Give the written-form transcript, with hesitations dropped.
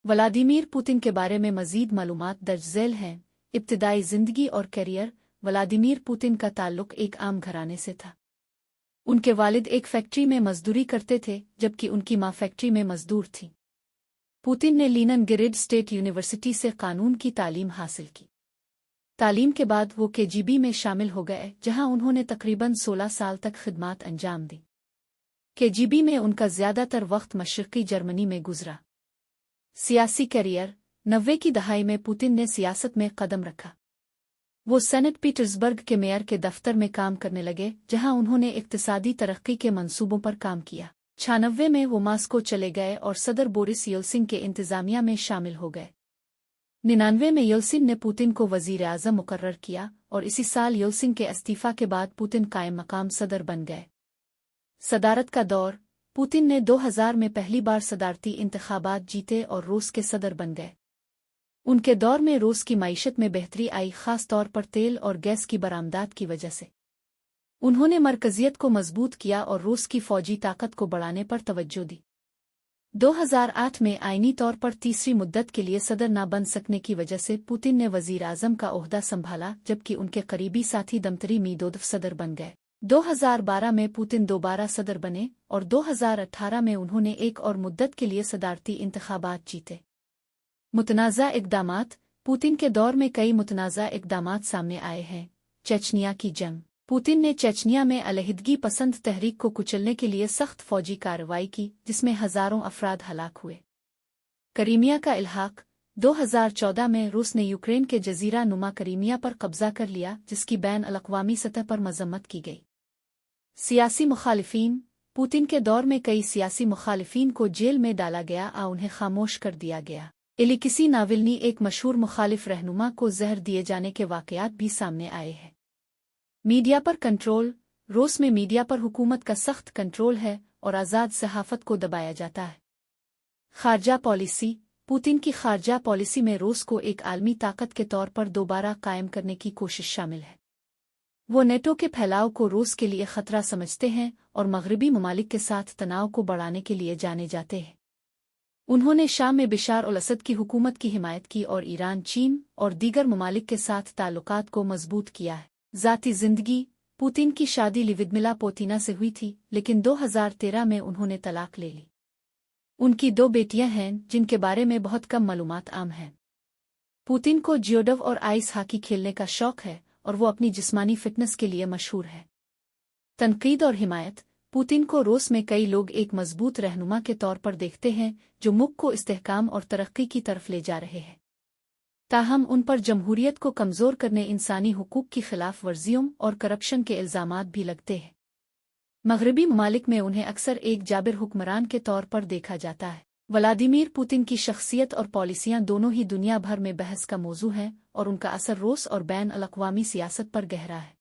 Vladimir Putin के बारे में मज़ीद मालूमात दर्ज झैल हैं। इब्तिदाई ज़िंदगी और करियर। व्लादिमीर पुतिन का ताल्लुक एक आम घराने से था। उनके वालिद एक फैक्ट्री में मजदूरी करते थे, जबकि उनकी माँ फैक्ट्री में मजदूर थी। पुतिन ने लीनिनग्रेड स्टेट यूनिवर्सिटी से कानून की तालीम हासिल की। तालीम के बाद वो केजीबी में शामिल हो गए, जहां उन्होंने तकरीबन 16 साल तक खिदमात अंजाम दी। केजीबी में उनका ज़्यादातर वक्त मशरक़ी जर्मनी में गुजरा। सियासी करियर। 90 की दहाई में पुतिन ने सियासत में कदम रखा। वो सेनेट पीटर्सबर्ग के मेयर के दफ्तर में काम करने लगे, जहां उन्होंने इक्तिसादी तरक्की के मंसूबों पर काम किया। 96 में वो मास्को चले गए और सदर बोरिस येल्सिन के इंतज़ामिया में शामिल हो गए। 99 में येल्सिन ने पुतिन को वज़ीर आज़म मुकर्रर किया और इसी साल येल्सिन के इस्तीफ़ा के बाद पुतिन कायम मकाम सदर बन गए। सदारत का दौर। पुतिन ने 2000 में पहली बार सदारती इंतखाबात जीते और रूस के सदर बन गए। उनके दौर में रूस की मईशत में बेहतरी आई, ख़ास तौर पर तेल और गैस की बरामदात की वजह से। उन्होंने मरकज़ियत को मजबूत किया और रूस की फ़ौजी ताकत को बढ़ाने पर तवज्जो दी। 2008 में आईनी तौर पर तीसरी मुद्दत के लिए सदर न बन सकने की वजह से पुतिन ने वज़ीर आज़म का ओहदा संभाला, जबकि उनके करीबी साथी दमतरी मीदोव सदर बन गए। 2012 में पुतिन दोबारा सदर बने और 2018 में उन्होंने एक और मुद्दत के लिए सदारती इंतखाबात जीते। मुतनाज़ा इक़दामात। पुतिन के दौर में कई मुतनाज़ा इक़दामात सामने आए हैं। चेचनिया की जंग। पुतिन ने चेचनिया में अलहदगी पसंद तहरीक को कुचलने के लिए सख्त फौजी कार्रवाई की, जिसमें हज़ारों अफराद हलाक हुए। करीमिया का इल्हाक। 2014 में रूस ने यूक्रेन के जज़ीरा नुमा करीमिया पर कब्ज़ा कर लिया, जिसकी बैन अल-अक़वामी सतह पर मज़म्मत की गई। सियासी मुखालिफिन। पुतिन के दौर में कई सियासी मुखालिफिन को जेल में डाला गया और उन्हें खामोश कर दिया गया। एलेक्सी नावल्नी, एक मशहूर मुखालिफ रहनुमा, को जहर दिए जाने के वाक़यात भी सामने आए हैं। मीडिया पर कंट्रोल। रूस में मीडिया पर हुकूमत का सख्त कंट्रोल है और आज़ाद सहाफ़त को दबाया जाता है। खारजा पॉलिसी। पुतिन की खारजा पॉलिसी में रूस को एक आलमी ताकत के तौर पर दोबारा कायम करने की कोशिश शामिल है। वो नेटो के फैलाव को रूस के लिए खतरा समझते हैं और मगरबी ममालिक के साथ तनाव को बढ़ाने के लिए जाने जाते हैं। उन्होंने शाम में बशार अल असद की हुकूमत की हिमायत की और ईरान, चीन और दीगर ममालिक के साथ ताल्लुकात को मजबूत किया है। ज़ाती ज़िंदगी। पुतिन की शादी लिविदमिला पोतीना से हुई थी, लेकिन 2013 में उन्होंने तलाक ले ली। उनकी 2 बेटियां हैं, जिनके बारे में बहुत कम मालूमात आम हैं। पुतिन को जियोडव और आइस हॉकी खेलने का शौक है और वो अपनी जिस्मानी फिटनेस के लिए मशहूर है। तनकीद और हिमायत। पुतिन को रूस में कई लोग एक मजबूत रहनुमा के तौर पर देखते हैं, जो मुल्क को इस्तेहकाम और तरक्की की तरफ ले जा रहे हैं। ताहम उन पर जमहूरियत को कमज़ोर करने, इंसानी हुकूक की खिलाफ वर्जियों और करप्शन के इल्ज़ामात भी लगते हैं। मगरबी ममालिक में उन्हें अक्सर एक जाबिर हुक्मरान के तौर पर देखा जाता है। व्लादिमीर पुतिन की शख्सियत और पॉलिसियां दोनों ही दुनिया भर में बहस का मौजू हैं और उनका असर रूस और बैन अल-अक़वामी सियासत पर गहरा है।